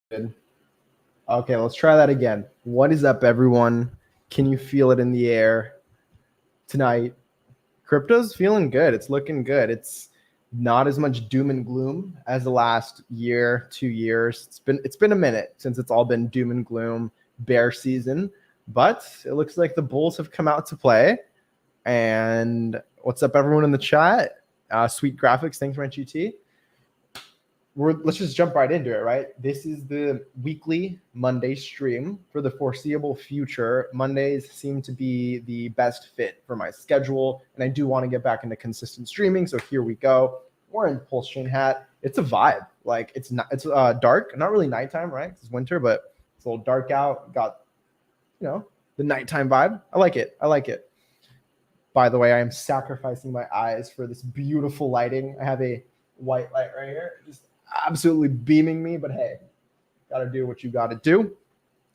Good. Okay, let's try that again. What is up, everyone? Can you feel it in the air tonight? Crypto's feeling good. It's looking good. It's not as much doom and gloom as the last year, 2 years. It's been a minute since it's all been doom and gloom, bear season, but it looks like the bulls have come out to play. And what's up, everyone in the chat? Sweet graphics. Thanks, Rent GT. Let's just jump right into it, right? This is the weekly Monday stream for the foreseeable future. Mondays seem to be the best fit for my schedule, and I do want to get back into consistent streaming. So here we go. We're in Pulsechain hat. It's a vibe. Like it's dark, not really nighttime, right? It's winter, but it's a little dark out. Got the nighttime vibe. I like it. By the way, I am sacrificing my eyes for this beautiful lighting. I have a white light right here, just absolutely beaming me, but hey, gotta do what you gotta do.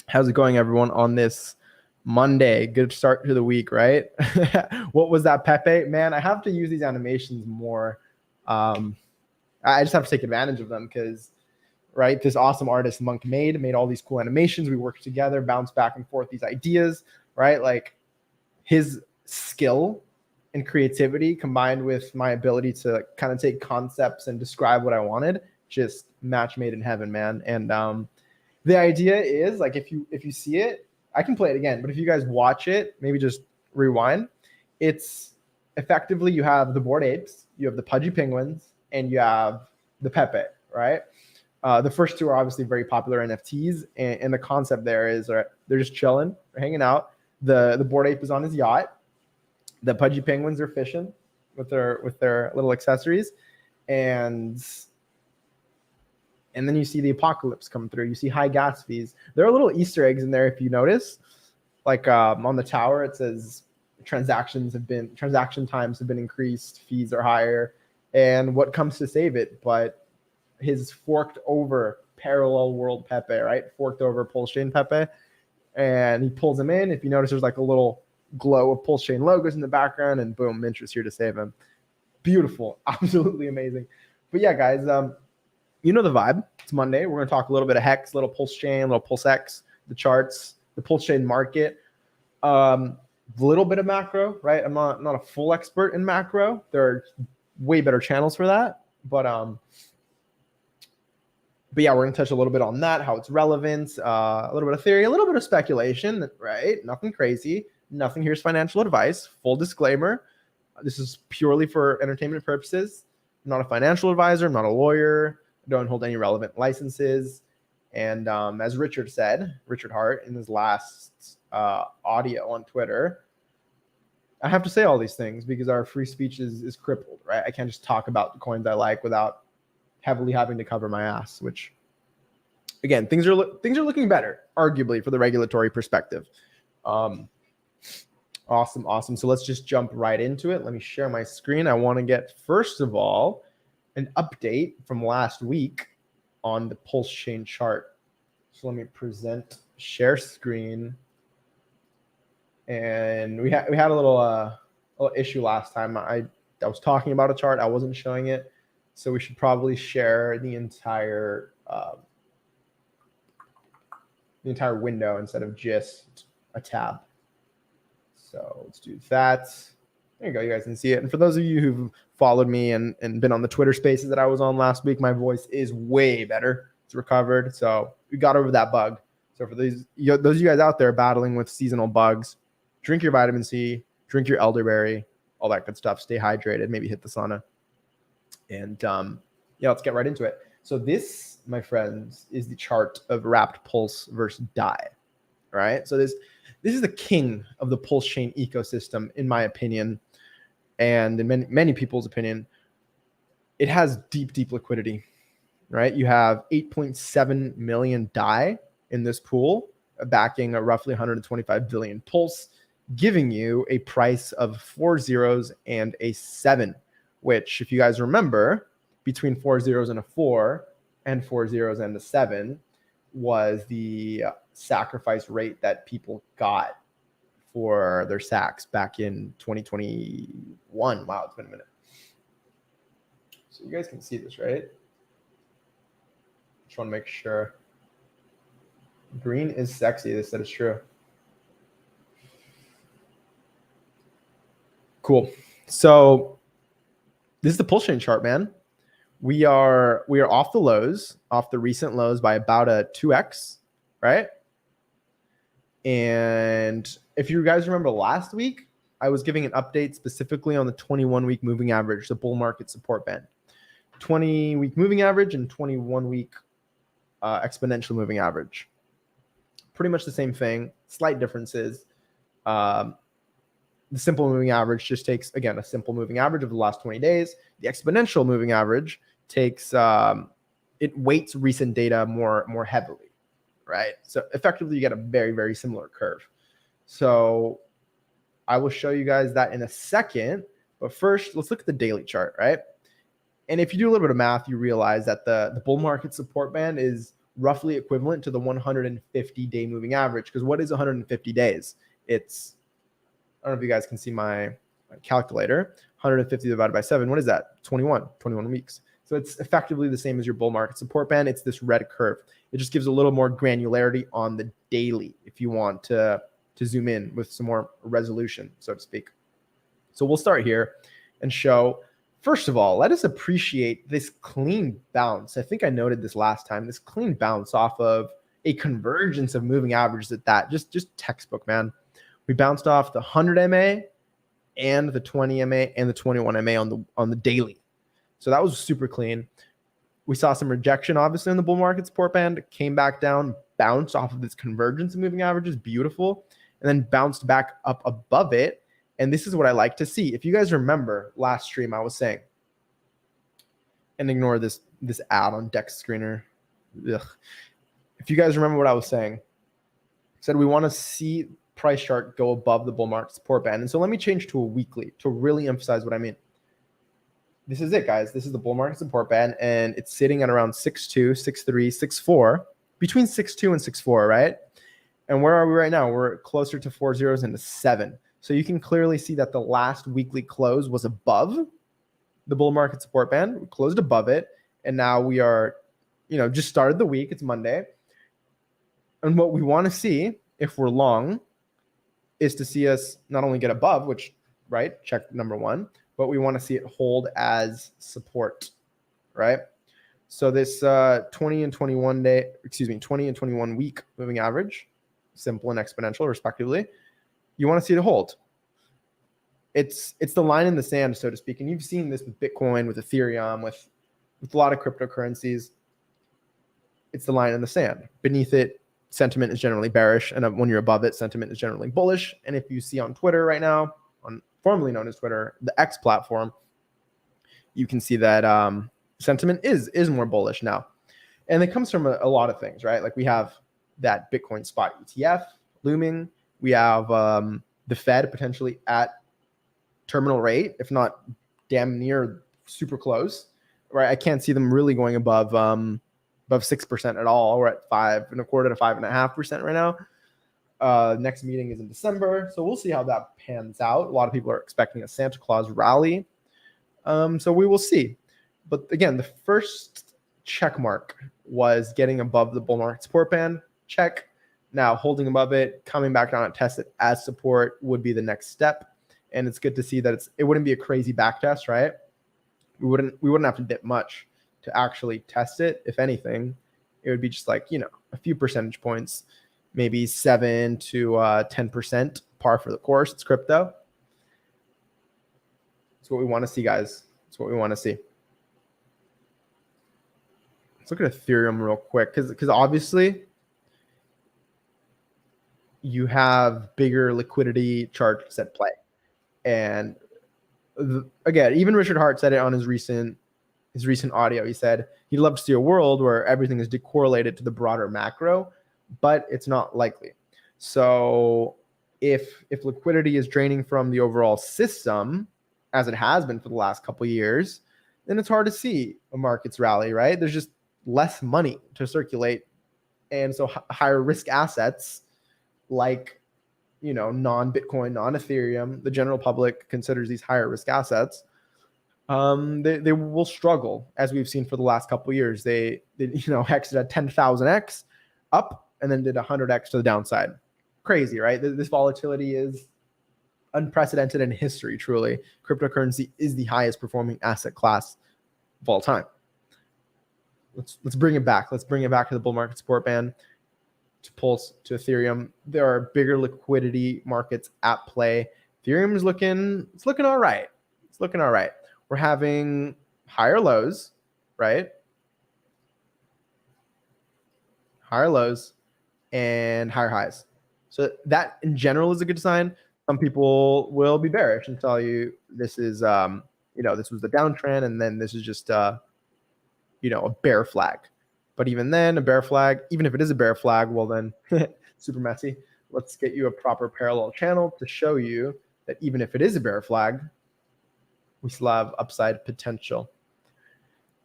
How's it going, everyone, on this Monday? Good start to the week, right? What was that, Pepe? Man, I have to use these animations more. I just have to take advantage of them because, right, this awesome artist Monk made all these cool animations. We worked together, bounced back and forth these ideas, right? Like his skill and creativity combined with my ability to kind of take concepts and describe what I wanted, just match made in heaven, man. And the idea is, like, if you see it, I can play it again, but if you guys watch it, maybe just rewind. It's effectively, you have the Bored Apes, you have the Pudgy Penguins, and you have the Pepe, right? The first two are obviously very popular NFTs, and the concept there is, right, they're just chilling, they're hanging out. The Bored Ape is on his yacht. The Pudgy Penguins are fishing with their little accessories, and then you see the apocalypse come through. You see high gas fees. There are little Easter eggs in there if you notice. Like on the tower, it says transaction times have been increased, fees are higher, and what comes to save it but his forked over parallel world Pepe, right? Forked over Pulsechain Pepe, and he pulls him in. If you notice, there's like a little glow of Pulsechain logos in the background, and boom, Mintra's here to save him. Beautiful, absolutely amazing. But yeah, guys, you know the vibe. It's Monday. We're going to talk a little bit of HEX, little Pulsechain, little PulseX, the charts, the Pulsechain market, little bit of macro, right? I'm not a full expert in macro. There are way better channels for that, but yeah, we're going to touch a little bit on that, how it's relevant, a little bit of theory, a little bit of speculation, right? Nothing crazy. Nothing here is financial advice. Full disclaimer. This is purely for entertainment purposes. I'm not a financial advisor. I'm not a lawyer. I don't hold any relevant licenses. And as Richard Hart, in his last audio on Twitter, I have to say all these things because our free speech is crippled, right? I can't just talk about the coins I like without heavily having to cover my ass, which, again, things are looking better, arguably, for the regulatory perspective. Awesome. So let's just jump right into it. Let me share my screen. I want to get, first of all, an update from last week on the Pulsechain chart. So let me present share screen. And we had a little issue last time. I was talking about a chart. I wasn't showing it. So we should probably share the entire window instead of just a tab. So let's do that. There you go. You guys can see it. And for those of you who've followed me and been on the Twitter spaces that I was on last week, my voice is way better. It's recovered. So we got over that bug. So for those of you guys out there battling with seasonal bugs, drink your vitamin C, drink your elderberry, all that good stuff. Stay hydrated. Maybe hit the sauna. And yeah, let's get right into it. So this, my friends, is the chart of wrapped pulse versus DAI, right? So this is the king of the Pulsechain ecosystem, in my opinion, and in many people's opinion. It has deep liquidity, right? You have 8.7 million DAI in this pool, backing a roughly 125 billion pulse, giving you a price of 4 zeros and a 7, which, if you guys remember, between 4 zeros and a 4 and 4 zeros and a 7 was the sacrifice rate that people got for their sacks back in 2021. Wow, it's been a minute. So you guys can see this, right? Just want to make sure. Green is sexy. They said it's true. Cool. So this is the Pulsechain chart, man. We are off the lows, off the recent lows by about a 2x, right? And if you guys remember last week, I was giving an update specifically on the 21-week moving average, the bull market support band. 20-week moving average and 21-week exponential moving average. Pretty much the same thing, slight differences. The simple moving average just takes, again, a simple moving average of the last 20 days. The exponential moving average takes, it weights recent data more heavily, right? So effectively, you get a very, very similar curve. So I will show you guys that in a second. But first, let's look at the daily chart, right? And if you do a little bit of math, you realize that the bull market support band is roughly equivalent to the 150-day moving average. Because what is 150 days? It's, I don't know if you guys can see my calculator. 150 divided by 7. What is that? 21 weeks. So it's effectively the same as your bull market support band. It's this red curve. It just gives a little more granularity on the daily if you want to zoom in with some more resolution, so to speak. So we'll start here and show, first of all, let us appreciate this clean bounce. I think I noted this last time, this clean bounce off of a convergence of moving averages at that. Just textbook, man. We bounced off the 100 MA and the 20 MA and the 21 MA on the daily. So that was super clean. We saw some rejection, obviously, in the bull market support band. It came back down, bounced off of this convergence of moving averages, beautiful, and then bounced back up above it. And this is what I like to see. If you guys remember last stream, I was saying, and ignore this ad on Dex Screener. Ugh. If you guys remember what I was saying, I said we want to see price chart go above the bull market support band. And so let me change to a weekly to really emphasize what I mean. This is it, guys. This is the bull market support band, and it's sitting at around 6.2, 6.3, 6.4, between 6.2 and 6.4, right? And where are we right now? We're closer to 4 zeros and a 7. So you can clearly see that the last weekly close was above the bull market support band. We closed above it, and now we are, just started the week. It's Monday. And what we want to see, if we're long, is to see us not only get above, which, right, check number one, but we want to see it hold as support, right? So this 20 and 21 week moving average, simple and exponential respectively, you want to see it hold. It's the line in the sand, so to speak. And you've seen this with Bitcoin, with Ethereum, with a lot of cryptocurrencies. It's the line in the sand. Beneath it, sentiment is generally bearish. And when you're above it, sentiment is generally bullish. And if you see on Twitter right now, on formerly known as Twitter, the X platform, you can see that sentiment is more bullish now. And it comes from a lot of things, right? Like we have that Bitcoin spot ETF looming. We have the Fed potentially at terminal rate, if not damn near super close, right? I can't see them really going above 6% at all. We're at 5.25% to 5.5% right now. Next meeting is in December, so we'll see how that pans out. A lot of people are expecting a Santa Claus rally, so we will see. But again, the first check mark was getting above the bull market support band. Check. Now holding above it, coming back down and test it as support would be the next step. And it's good to see that it wouldn't be a crazy back test, right? We wouldn't have to dip much to actually test it. If anything, it would be just like, a few percentage points, maybe 7 to 10% par for the course. It's crypto. That's what we want to see, guys. That's what we want to see. Let's look at Ethereum real quick, because obviously you have bigger liquidity charges at play. And again, even Richard Hart said it on his recent audio. He said he'd love to see a world where everything is decorrelated to the broader macro, but it's not likely. So if liquidity is draining from the overall system, as it has been for the last couple of years, then it's hard to see a market's rally, right? There's just less money to circulate. And so higher risk assets like, non-Bitcoin, non-Ethereum, the general public considers these higher risk assets. They will struggle, as we've seen for the last couple of years. They HEX at 10,000x up, and then did 100x to the downside. Crazy, right? This volatility is unprecedented in history, truly. Cryptocurrency is the highest performing asset class of all time. Let's bring it back. Let's bring it back to the bull market support band, to Pulse, to Ethereum. There are bigger liquidity markets at play. Ethereum is looking all right. It's looking all right. We're having higher lows, right? Higher lows and higher highs. So that in general is a good sign. Some people will be bearish and tell you this is, this was the downtrend, and then this is just, a bear flag. But even then, a bear flag, even if it is a bear flag, well then, super messy. Let's get you a proper parallel channel to show you that even if it is a bear flag, we still have upside potential.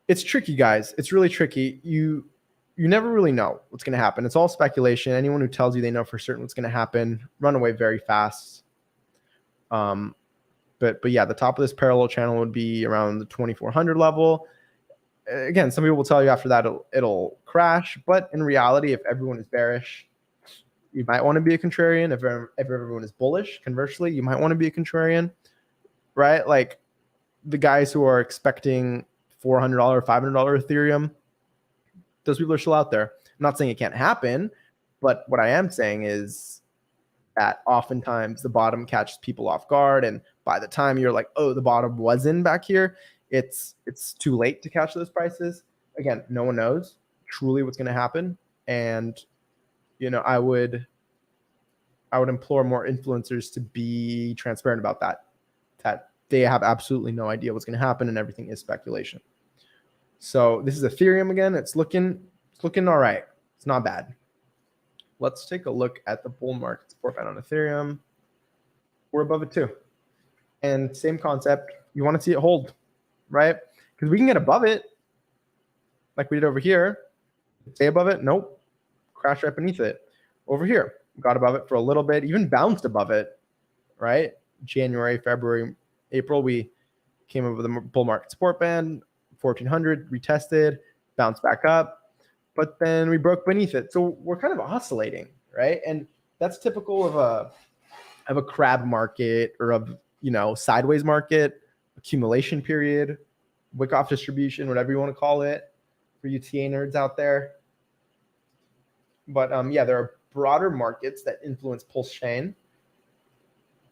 It's tricky, guys. It's really tricky. You never really know what's going to happen. It's all speculation. Anyone who tells you they know for certain what's going to happen, run away very fast. But yeah, the top of this parallel channel would be around the 2400 level. Again, some people will tell you after that it'll crash, but in reality, if everyone is bearish, you might want to be a contrarian. If everyone is bullish, conversely, you might want to be a contrarian, right? Like the guys who are expecting $400, $500 Ethereum, those people are still out there. I'm not saying it can't happen, but what I am saying is that oftentimes the bottom catches people off guard, and by the time you're like, oh, the bottom was in back here, it's too late to catch those prices. Again, no one knows truly what's going to happen, and I would implore more influencers to be transparent about that they have absolutely no idea what's going to happen, and everything is speculation. So this is Ethereum again. It's looking all right. It's not bad. Let's take a look at the bull market support band on Ethereum. We're above it too, and same concept. You want to see it hold, right? Because we can get above it, like we did over here. Stay above it. Nope. Crash right beneath it. Over here, got above it for a little bit, even bounced above it, right? January, February, April, we came over the bull market support band, 1400, retested, bounced back up, but then we broke beneath it. So we're kind of oscillating, right? And that's typical of a crab market, or of sideways market, accumulation period, wick off distribution, whatever you want to call it, for you TA nerds out there. But yeah, there are broader markets that influence Pulsechain,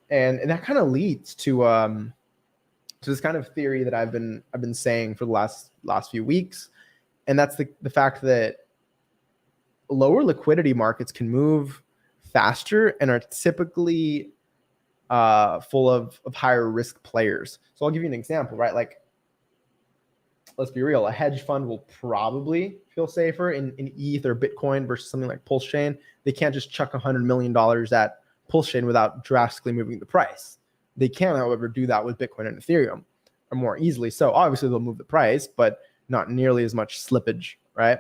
and that kind of leads to this kind of theory that I've been saying for the last few weeks, and that's the fact that lower liquidity markets can move faster and are typically full of higher risk players. So I'll give you an example, right? Like, let's be real, a hedge fund will probably feel safer in ETH or Bitcoin versus something like Pulsechain. They can't just chuck $100 million at Pulsechain without drastically moving the price. They can, however, do that with Bitcoin and Ethereum, or more easily. So obviously they'll move the price, but not nearly as much slippage, right?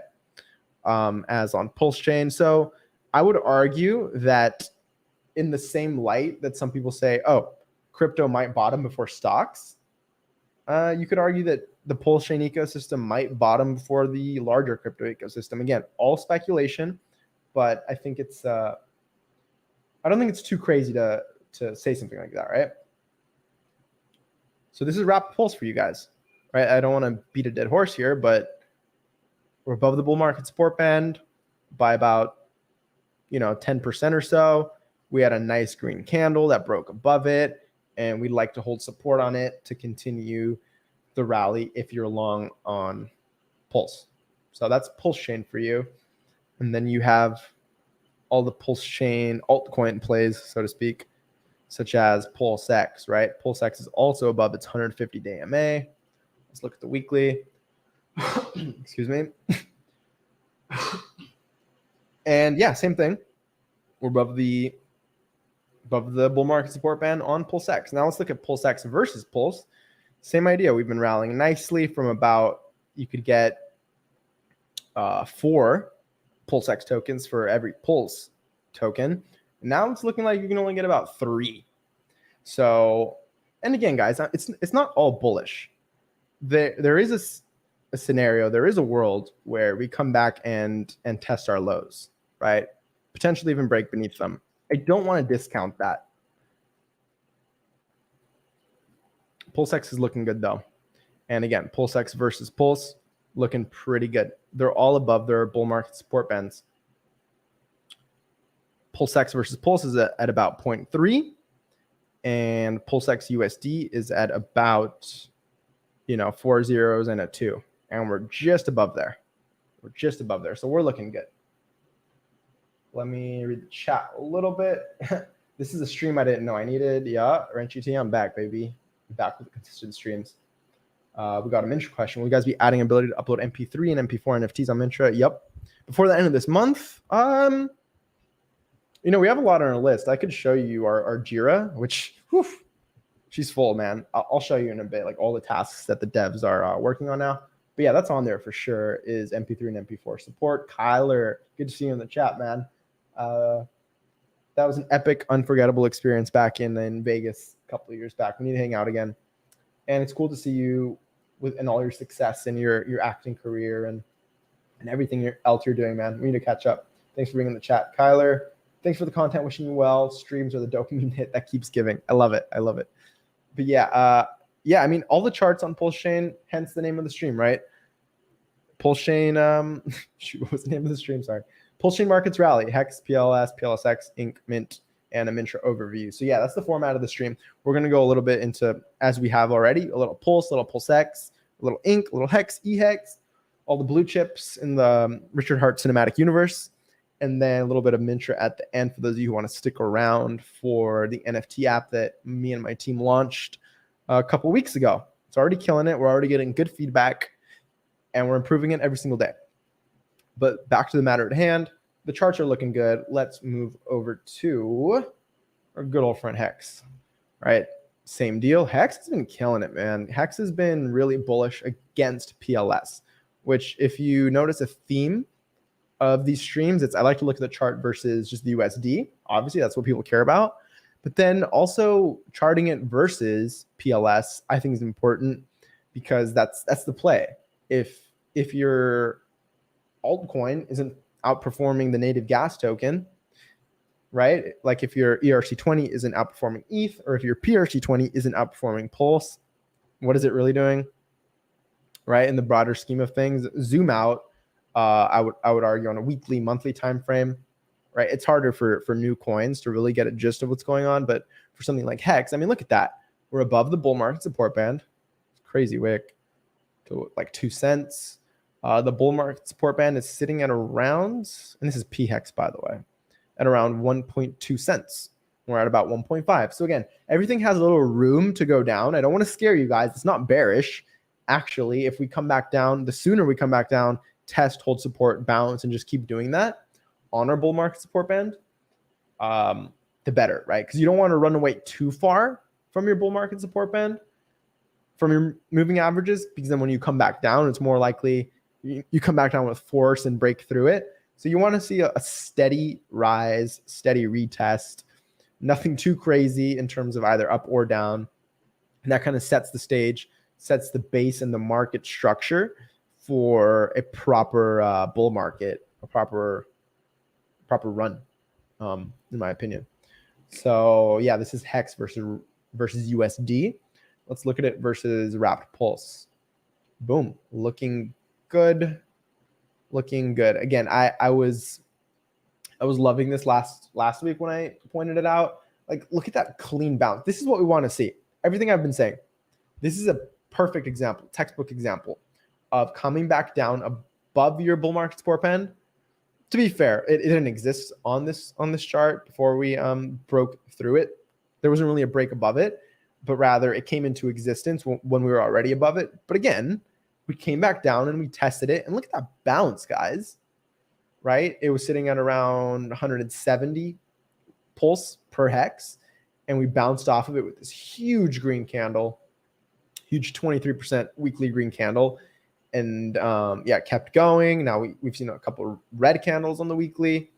As on Pulsechain. So I would argue that in the same light that some people say, oh, crypto might bottom before stocks, you could argue that the Pulsechain ecosystem might bottom before the larger crypto ecosystem. Again, all speculation, but I think it's I don't think it's too crazy to say something like that, right? So this is Rapid Pulse for you guys, right? I don't want to beat a dead horse here, but we're above the bull market support band by about 10% or so. We had a nice green candle that broke above it, and we'd like to hold support on it to continue the rally if you're long on Pulse. So that's Pulsechain for you. And then you have all the Pulsechain altcoin plays, so to speak, such as PulseX, right? PulseX is also above its 150-day MA. Let's look at the weekly. Excuse me. And yeah, same thing. We're above the bull market support band on PulseX. Now let's look at PulseX versus Pulse. Same idea. We've been rallying nicely from about, you could get 4 PulseX tokens for every Pulse token. Now it's looking like you can only get about 3. So, and again, guys, it's not all bullish. There is a scenario, there is a world where we come back and test our lows, right? potentially even break beneath them. I don't want to discount that. Pulsechain is looking good though. And again, Pulsechain versus Pulse, looking pretty good. They're all above their bull market support bands. Pulsechain versus Pulse is at about 0.3, and Pulsechain USD is at about 4 zeros and a 2, and we're just above there. So we're looking good. Let me read the chat a little bit. This is a stream I didn't know I needed. Yeah, Renchi, I'm back, baby. I'm back with consistent streams. We got a Mintra question. Will you guys be adding ability to upload MP3 and MP4 NFTs on Mintra? Yep. Before the end of this month, we have a lot on our list. I could show you our Jira, which, she's full, man. I'll show you in a bit, like all the tasks that the devs are working on now. But yeah, that's on there for sure, is MP3 and MP4 support. Kyler, good to see you in the chat, man. That was an epic, unforgettable experience back in Vegas a couple of years back. We need to hang out again. And it's cool to see you and all your success in your acting career and everything else you're doing, man. We need to catch up. Thanks for being in the chat. Kyler, thanks for the content. Wishing you well. Streams are the dopamine hit that keeps giving. I love it. But yeah, I mean, all the charts on Pulsechain, hence the name of the stream, right? Pulsechain, what was the name of the stream? Sorry. Pulsechain Markets Rally, HEX, PLS, PLSX, Inc, Mint, and a Mintra overview. So yeah, that's the format of the stream. We're going to go a little bit into, as we have already, a little Pulse, a little PulseX, a little Inc, a little HEX, EHEX, all the blue chips in the Richard Hart cinematic universe, and then a little bit of Mintra at the end for those of you who want to stick around for the NFT app that me and my team launched a couple weeks ago. It's already killing it. We're already getting good feedback, and we're improving it every single day. But back to the matter at hand, the charts are looking good. Let's move over to our good old friend HEX, right? Same deal. HEX has been killing it, man. HEX has been really bullish against PLS, which if you notice a theme of these streams, I like to look at the chart versus just the USD. Obviously, that's what people care about. But then also charting it versus PLS, I think is important because that's the play. If your altcoin isn't outperforming the native gas token, right? Like if your ERC20 isn't outperforming ETH, or if your PRC20 isn't outperforming Pulse, what is it really doing? Right? In the broader scheme of things, zoom out. I would argue on a weekly, monthly time frame, right? It's harder for new coins to really get a gist of what's going on. But for something like HEX, I mean, look at that. We're above the bull market support band. It's crazy, wick. To like 2 cents. The bull market support band is sitting at around, and this is PHEX, by the way, at around 1.2 cents. We're at about 1.5. So again, everything has a little room to go down. I don't want to scare you guys. It's not bearish. Actually, if we come back down, the sooner we come back down, test, hold support, bounce, and just keep doing that on our bull market support band, the better, right? Because you don't want to run away too far from your bull market support band, from your moving averages, because then when you come back down, it's more likely you come back down with force and break through it. So you want to see a steady rise, steady retest, nothing too crazy in terms of either up or down. And that kind of sets the stage, sets the base and the market structure for a proper bull market, a proper run, in my opinion. So yeah, this is HEX versus USD. Let's look at it versus Wrapped Pulse. Boom, looking good. Again, I was loving this last week when I pointed it out. Like, look at that clean bounce. This is what we want to see. Everything I've been saying. This is a perfect example, textbook example of coming back down above your bull market support band. To be fair, it didn't exist on this chart before we broke through it. There wasn't really a break above it, but rather it came into existence when we were already above it. But again, we came back down and we tested it, and look at that bounce, guys. Right? It was sitting at around 170 pulse per hex, and we bounced off of it with this huge green candle, huge 23% weekly green candle. And yeah, kept going. Now we've seen a couple of red candles on the weekly.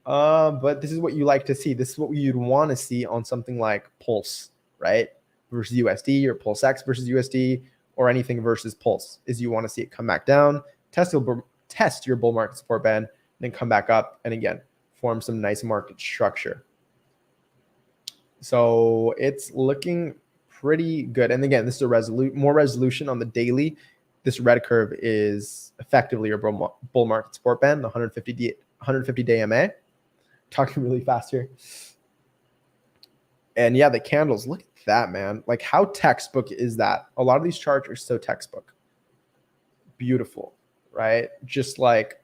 But this is what you like to see. This is what you'd want to see on something like Pulse, right? Versus USD, or PulseX versus USD, or anything versus Pulse, is you want to see it come back down, test your bull market support band, and then come back up. And again, form some nice market structure. So it's looking pretty good. And again, this is more resolution on the daily. This red curve is effectively your bull market support band, the 150 day MA. Talking really fast here. And yeah, the candles, look at that, man. Like, how textbook is that? A lot of these charts are so textbook. Beautiful, right? Just like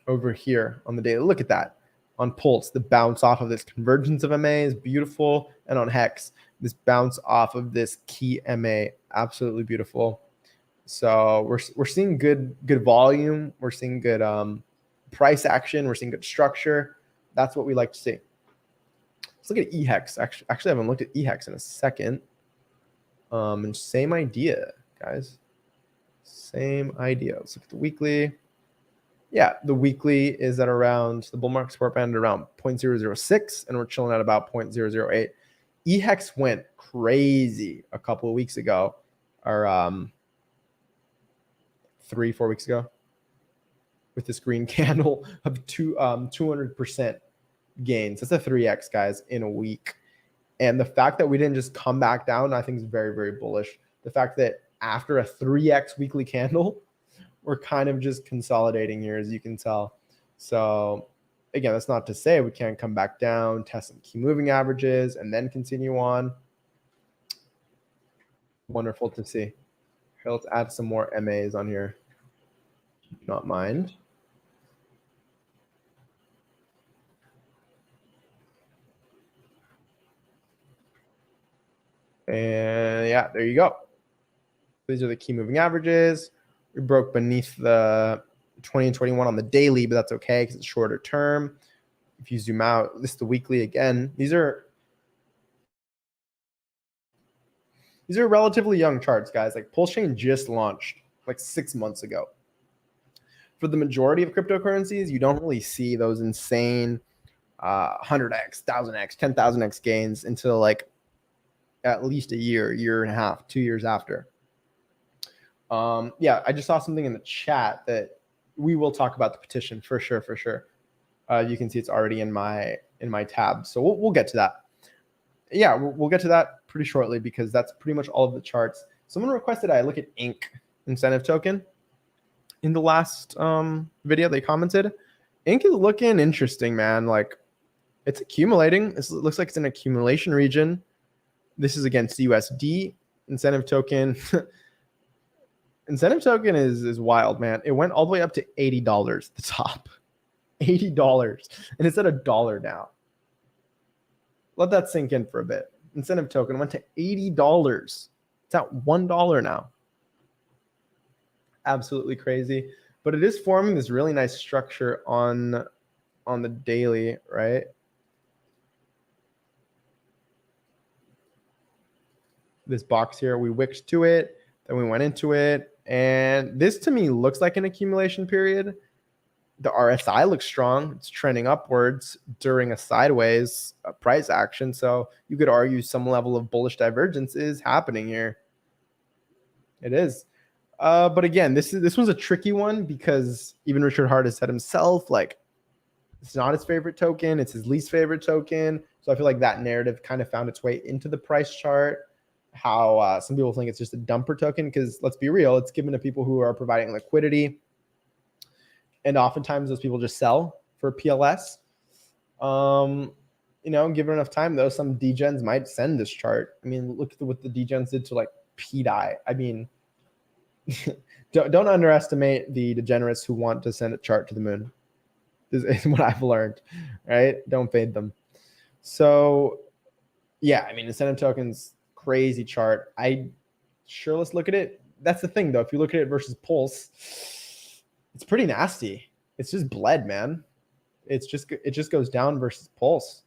over here on the daily. Look at that. On Pulse, the bounce off of this convergence of MA is beautiful. And on HEX, this bounce off of this key MA, absolutely beautiful. So we're seeing good volume. We're seeing good price action. We're seeing good structure. That's what we like to see. Let's look at HEX. Actually, I haven't looked at HEX in a second. And same idea, guys. Same idea. Let's look at the weekly. Yeah, the weekly is at around the bull market support band at around 0.006, and we're chilling at about 0.008. HEX went crazy a couple of weeks ago, or 3-4 weeks ago, with this green candle of 200% gains. That's a 3x, guys, in a week. And the fact that we didn't just come back down, I think is very, very bullish. The fact that after a 3x weekly candle, we're kind of just consolidating here, as you can tell. So again, that's not to say we can't come back down, test some key moving averages, and then continue on. Wonderful to see. Okay, let's add some more MAs on here. Not mind. And yeah, there you go. These are the key moving averages. We broke beneath the 20 and 21 on the daily, but that's okay because it's shorter term. If you zoom out, this is the weekly again. These are relatively young charts, guys. Like, Pulsechain just launched like 6 months ago. For the majority of cryptocurrencies, you don't really see those insane 100x, 1000x, 10,000x gains until like at least a year and a half, 2 years after. Yeah, I just saw something in the chat that we will talk about the petition for sure. You can see it's already in my tab, so we'll get to that. Yeah, we'll get to that pretty shortly because that's pretty much all of the charts. Someone requested I look at INC incentive token in the last video. They commented, INC is looking interesting, man. Like, it's accumulating. It looks like it's in accumulation region. This is against USD incentive token. Incentive token is wild, man. It went all the way up to $80 at the top. $80. And it's at $1 now. Let that sink in for a bit. Incentive token went to $80. It's at $1 now. Absolutely crazy. But it is forming this really nice structure on the daily, right? This box here, we wicked to it, then we went into it. And this to me looks like an accumulation period. The RSI looks strong. It's trending upwards during a sideways price action. So you could argue some level of bullish divergence is happening here. It is. But again, this one's a tricky one because even Richard Hart has said himself, like, it's not his favorite token. It's his least favorite token. So I feel like that narrative kind of found its way into the price chart. How some people think it's just a dumper token because, let's be real, it's given to people who are providing liquidity. And oftentimes those people just sell for PLS. Given enough time, though, some degens might send this chart. I mean, look at what the degens did to like PDI. I mean, don't underestimate the degenerates who want to send a chart to the moon. This is what I've learned, right? Don't fade them. So yeah, I mean, incentive tokens, crazy chart. Let's look at it. That's the thing, though. If you look at it versus Pulse, it's pretty nasty. It's just bled, man. It just goes down versus Pulse,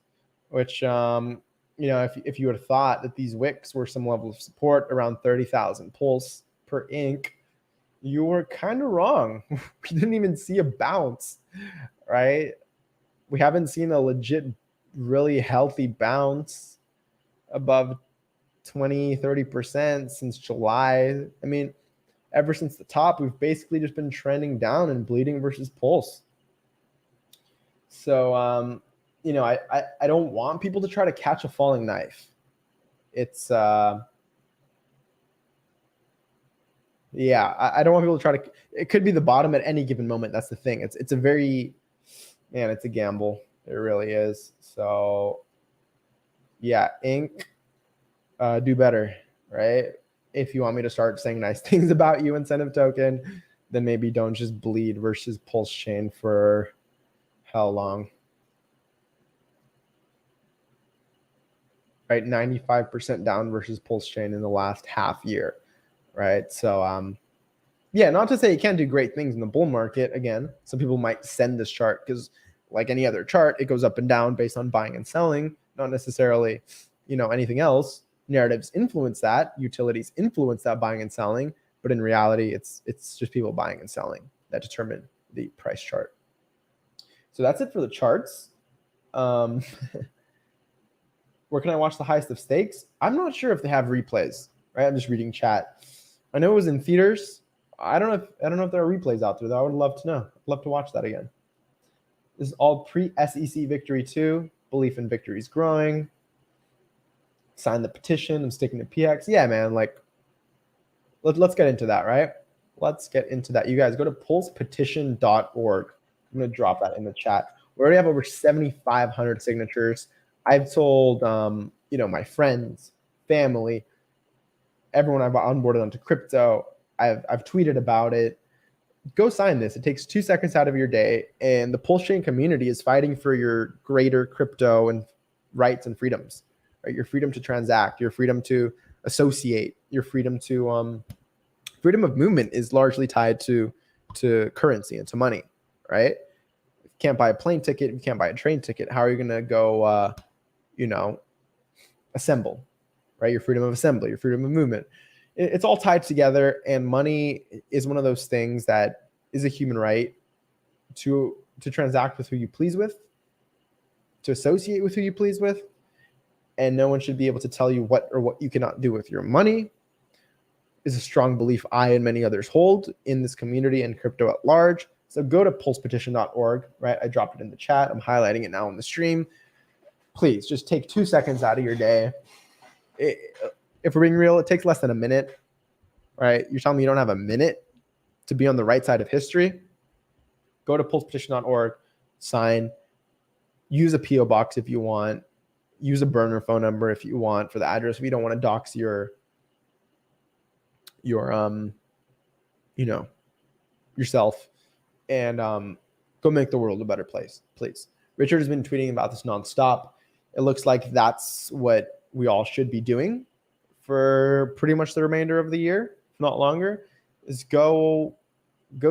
which if you would have thought that these wicks were some level of support around 30,000 Pulse per ink, you were kind of wrong. We didn't even see a bounce, right? We haven't seen a legit, really healthy bounce above 20-30% since July. I mean, ever since the top, we've basically just been trending down and bleeding versus Pulse. So, I don't want people to try to catch a falling knife. It's, yeah, I don't want people to try to, it could be the bottom at any given moment. That's the thing. It's a very, man, it's a gamble. It really is. So yeah, Inc. Do better, right? If you want me to start saying nice things about you, incentive token, then maybe don't just bleed versus Pulsechain for how long? Right, 95% down versus Pulsechain in the last half year, right? So yeah, not to say you can't do great things in the bull market. Again, some people might send this chart because, like any other chart, it goes up and down based on buying and selling, not necessarily, anything else. Narratives influence that, utilities influence that buying and selling, but in reality, it's just people buying and selling that determine the price chart. So that's it for the charts. Where can I watch the highest of stakes? I'm not sure if they have replays. Right, I'm just reading chat. I know it was in theaters. I don't know if there are replays out there though. I would love to know. I'd love to watch that again. This is all pre-SEC victory too. Belief in victory is growing. Sign the petition. I'm sticking to PX. Yeah, man. Like, let's get into that, right? Let's get into that. You guys go to pulsepetition.org. I'm gonna drop that in the chat. We already have over 7,500 signatures. I've told my friends, family, everyone I've onboarded onto crypto. I've tweeted about it. Go sign this. It takes 2 seconds out of your day, and the Pulsechain community is fighting for your greater crypto and rights and freedoms. Right? Your freedom to transact, your freedom to associate, your freedom to freedom of movement is largely tied to currency and to money, right? If you can't buy a plane ticket, if you can't buy a train ticket, how are you going to go, assemble, right? Your freedom of assembly, your freedom of movement. It's all tied together, and money is one of those things that is a human right to transact with who you please with, to associate with who you please with, and no one should be able to tell you what you cannot do with your money. Is a strong belief I and many others hold in this community and crypto at large. So go to pulsepetition.org, right? I dropped it in the chat. I'm highlighting it now on the stream. Please just take 2 seconds out of your day. If we're being real, it takes less than a minute, right? You're telling me you don't have a minute to be on the right side of history? Go to pulsepetition.org, sign, use a PO box if you want, use a burner phone number if you want for the address if you don't want to dox yourself, and go make the world a better place, please. Richard has been tweeting about this nonstop. It looks like that's what we all should be doing for pretty much the remainder of the year, if not longer, is go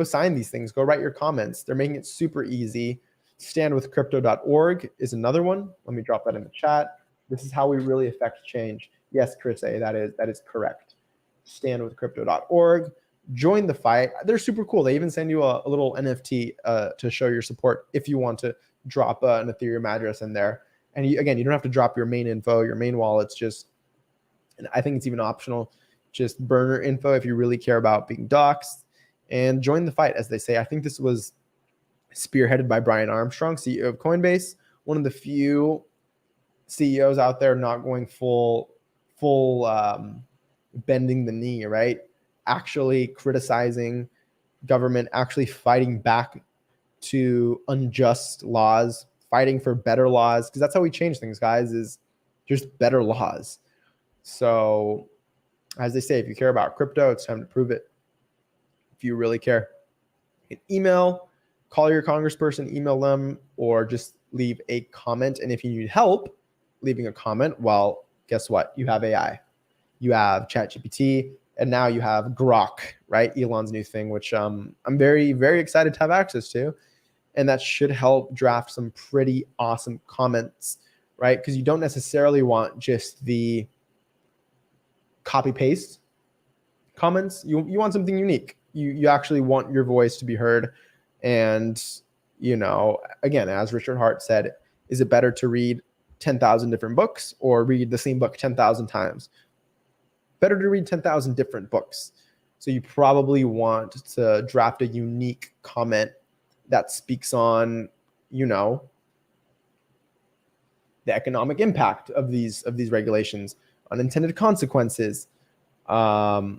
sign these things. Go write your comments. They're making it super easy. Standwithcrypto.org is another one. Let me drop that in the chat. This is how we really affect change. Yes, Chris A, that is correct. Standwithcrypto.org. Join the fight. They're super cool. They even send you a little NFT to show your support if you want to drop an Ethereum address in there. And you don't have to drop your main info, your main wallets. Just, and I think it's even optional, just burner info if you really care about being doxxed, and join the fight, as they say. I think this was spearheaded by Brian Armstrong, CEO of Coinbase, one of the few CEOs out there not going full bending the knee, right? Actually criticizing government, actually fighting back to unjust laws, fighting for better laws, because that's how we change things, guys, is just better laws. So, as they say, if you care about crypto, it's time to prove it. If you really care, you can email, call your congressperson, email them, or just leave a comment. And if you need help leaving a comment, well, guess what? You have AI. You have ChatGPT, and now you have Grok, right? Elon's new thing, which I'm very, very excited to have access to. And that should help draft some pretty awesome comments, right? Because you don't necessarily want just the copy paste comments. You want something unique. You actually want your voice to be heard. And, again, as Richard Hart said, is it better to read 10,000 different books or read the same book 10,000 times? Better to read 10,000 different books. So you probably want to draft a unique comment that speaks on the economic impact of these regulations, unintended consequences, a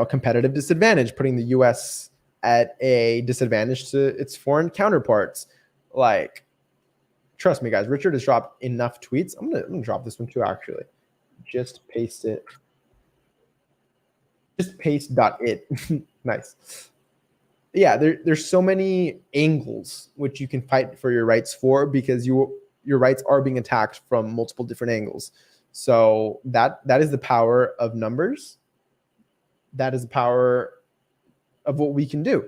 competitive disadvantage, putting the US at a disadvantage to its foreign counterparts. Like, trust me, guys, Richard has dropped enough tweets. I'm gonna drop this one too, actually. Just paste it. Just paste.it. Nice. Yeah, there's so many angles which you can fight for your rights for, because your rights are being attacked from multiple different angles. So that is the power of numbers. That is the power of what we can do,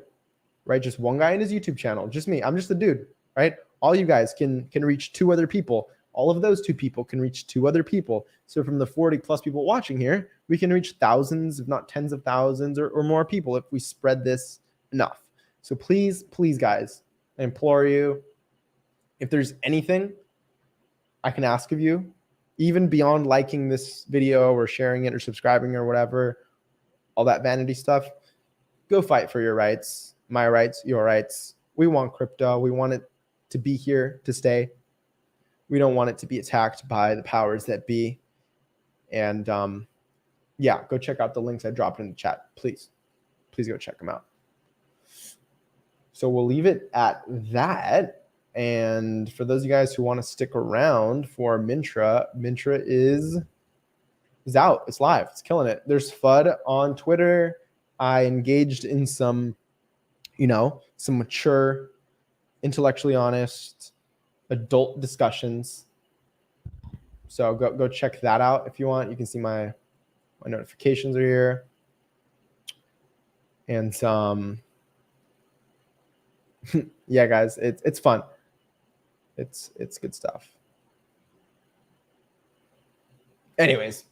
right? Just one guy in his YouTube channel, just me. I'm just a dude, right? All you guys can reach 2 other people. All of those 2 people can reach 2 other people. So from the 40 plus people watching here, we can reach thousands, if not tens of thousands or more people if we spread this enough. So please, guys, I implore you, if there's anything I can ask of you, even beyond liking this video or sharing it or subscribing or whatever, all that vanity stuff, go fight for your rights, my rights, your rights. We want crypto. We want it to be here to stay. We don't want it to be attacked by the powers that be. And yeah, go check out the links I dropped in the chat. Please go check them out. So we'll leave it at that. And for those of you guys who want to stick around for Mintra is out. It's live. It's killing it. There's FUD on Twitter. I engaged in some mature, intellectually honest, adult discussions. So go check that out if you want. You can see my notifications are here. And yeah, guys, it's fun. It's good stuff. Anyways,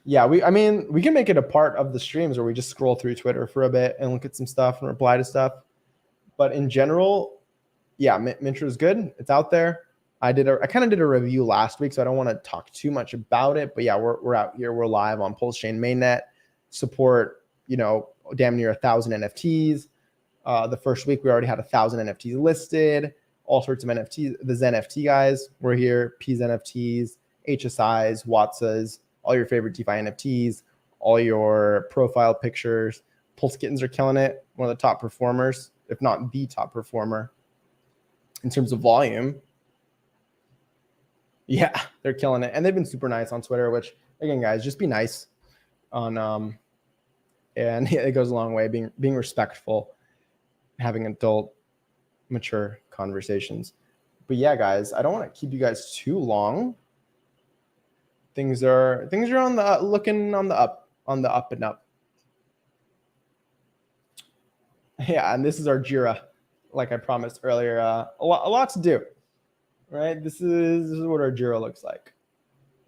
yeah, we can make it a part of the streams where we just scroll through Twitter for a bit and look at some stuff and reply to stuff. But in general, yeah, Mintra is good. It's out there. I kind of did a review last week, so I don't want to talk too much about it. But yeah, we're out here. We're live on Pulsechain mainnet. Support, damn near 1,000 NFTs. The first week we already had 1,000 NFTs listed. All sorts of NFTs. The ZenFT guys were here. P's NFTs, HSIs, Watsas, all your favorite DeFi NFTs, all your profile pictures. Pulse Kittens are killing it. One of the top performers, if not the top performer in terms of volume. Yeah, they're killing it. And they've been super nice on Twitter, which, again, guys, just be nice on and it goes a long way, being respectful, having adult, mature conversations. But yeah, guys, I don't want to keep you guys too long. Things are on the looking on the up and up. Yeah, and this is our Jira, like I promised earlier. A lot to do, right? This is what our Jira looks like.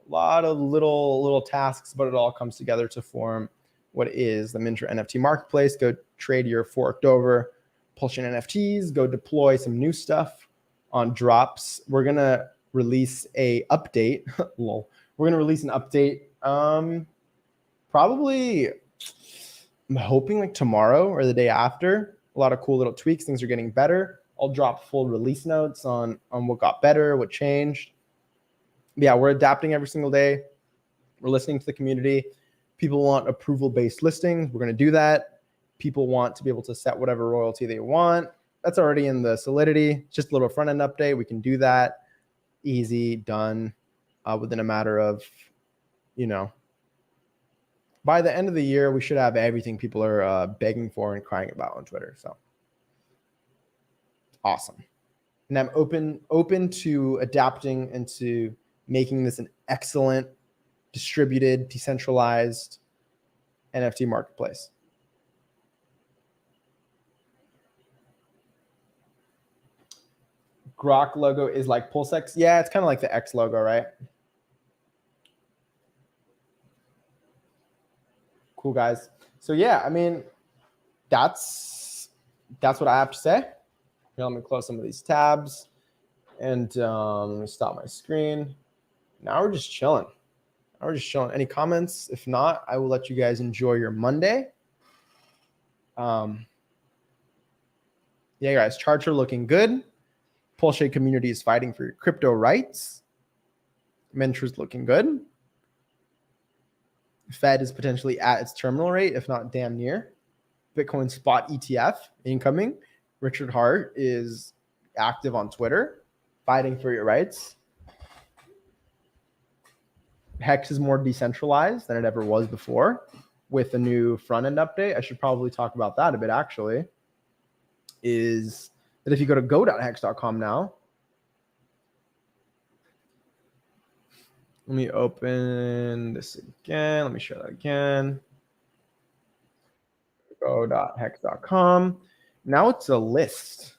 A lot of little tasks, but it all comes together to form what is the Mintra NFT marketplace. Go trade your forked over Pulsechain NFTs. Go deploy some new stuff on drops. We're gonna release a update. Lol. We're gonna release an update. Probably, I'm hoping like tomorrow or the day after. A lot of cool little tweaks. Things are getting better. I'll drop full release notes on what got better, what changed. But yeah, we're adapting every single day. We're listening to the community. People want approval-based listings. We're going to do that. People want to be able to set whatever royalty they want. That's already in the Solidity. Just a little front-end update. We can do that. Easy, done, within a matter of, by the end of the year, we should have everything people are begging for and crying about on Twitter. So awesome. And I'm open to adapting and to making this an excellent, distributed, decentralized NFT marketplace. Grok logo is like Pulsechain. Yeah, it's kind of like the X logo, right? Cool, guys. So yeah, that's what I have to say. Here, let me close some of these tabs and let me stop my screen. Now we're just chilling. Any comments? If not, I will let you guys enjoy your Monday. Yeah, guys, charts are looking good. Pulsechain community is fighting for your crypto rights. Mintra's looking good. Fed is potentially at its terminal rate, if not damn near. Bitcoin spot ETF incoming. Richard Hart is active on Twitter, fighting for your rights. HEX is more decentralized than it ever was before with a new front end update. I should probably talk about that a bit actually. Is that if you go to go.hex.com now, let me open this again. Let me share that again. Go.hex.com. Now it's a list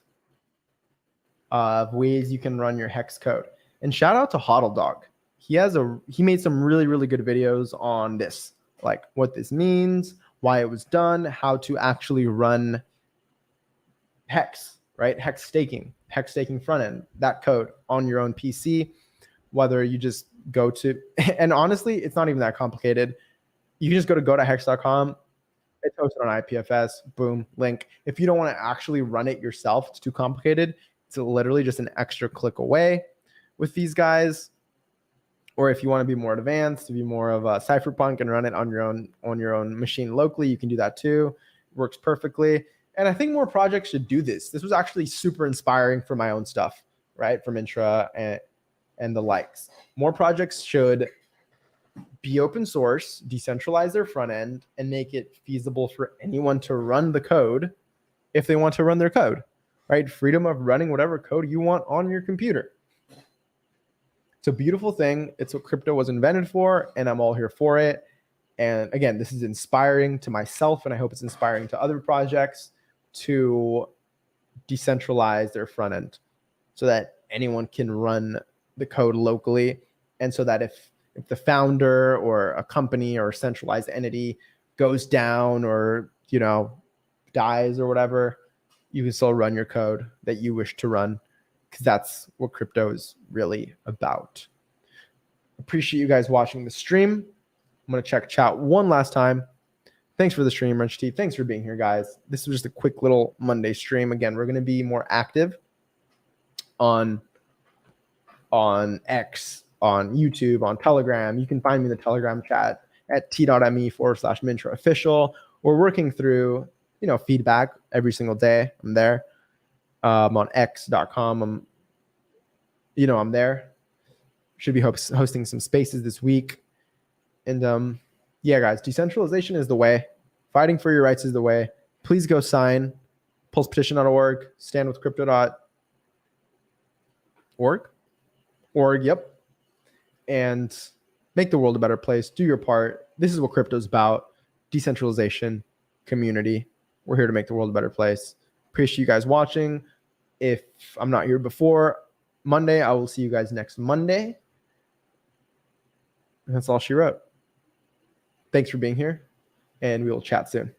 of ways you can run your hex code. And shout out to HODLdog. He made some really, really good videos on this, like what this means, why it was done, how to actually run hex, right? Hex staking front end, that code on your own PC, whether you just go to, and honestly, it's not even that complicated. You can just go to go.hex.com. It's hosted on IPFS, boom, link. If you don't want to actually run it yourself, it's too complicated. It's literally just an extra click away with these guys. Or if you want to be more advanced, to be more of a cypherpunk and run it on your own machine locally, you can do that too. It works perfectly. And I think more projects should do this. This was actually super inspiring for my own stuff, right? For Mintra and the likes. More projects should be open source, decentralize their front end, and make it feasible for anyone to run the code if they want to run their code, right? Freedom of running whatever code you want on your computer. It's a beautiful thing. It's what crypto was invented for, and I'm all here for it. And again, this is inspiring to myself, and I hope it's inspiring to other projects to decentralize their front end so that anyone can run the code locally. And so that if the founder or a company or a centralized entity goes down or, dies or whatever, you can still run your code that you wish to run, because that's what crypto is really about. Appreciate you guys watching the stream. I'm going to check chat one last time. Thanks for the stream, Wrench T. Thanks for being here, guys. This was just a quick little Monday stream. Again, we're going to be more active on X, on YouTube, on Telegram. You can find me in the Telegram chat at t.me/Mintra official. We're working through, feedback every single day. I'm there. I'm on x.com. I'm there. Should be hosting some spaces this week. And yeah, guys, decentralization is the way. Fighting for your rights is the way. Please go sign pulsepetition.org, standwithcrypto.org. Yep. And make the world a better place. Do your part. This is what crypto's about. Decentralization, community. We're here to make the world a better place. Appreciate you guys watching. If I'm not here before Monday, I will see you guys next Monday. And that's all she wrote. Thanks for being here, and we will chat soon.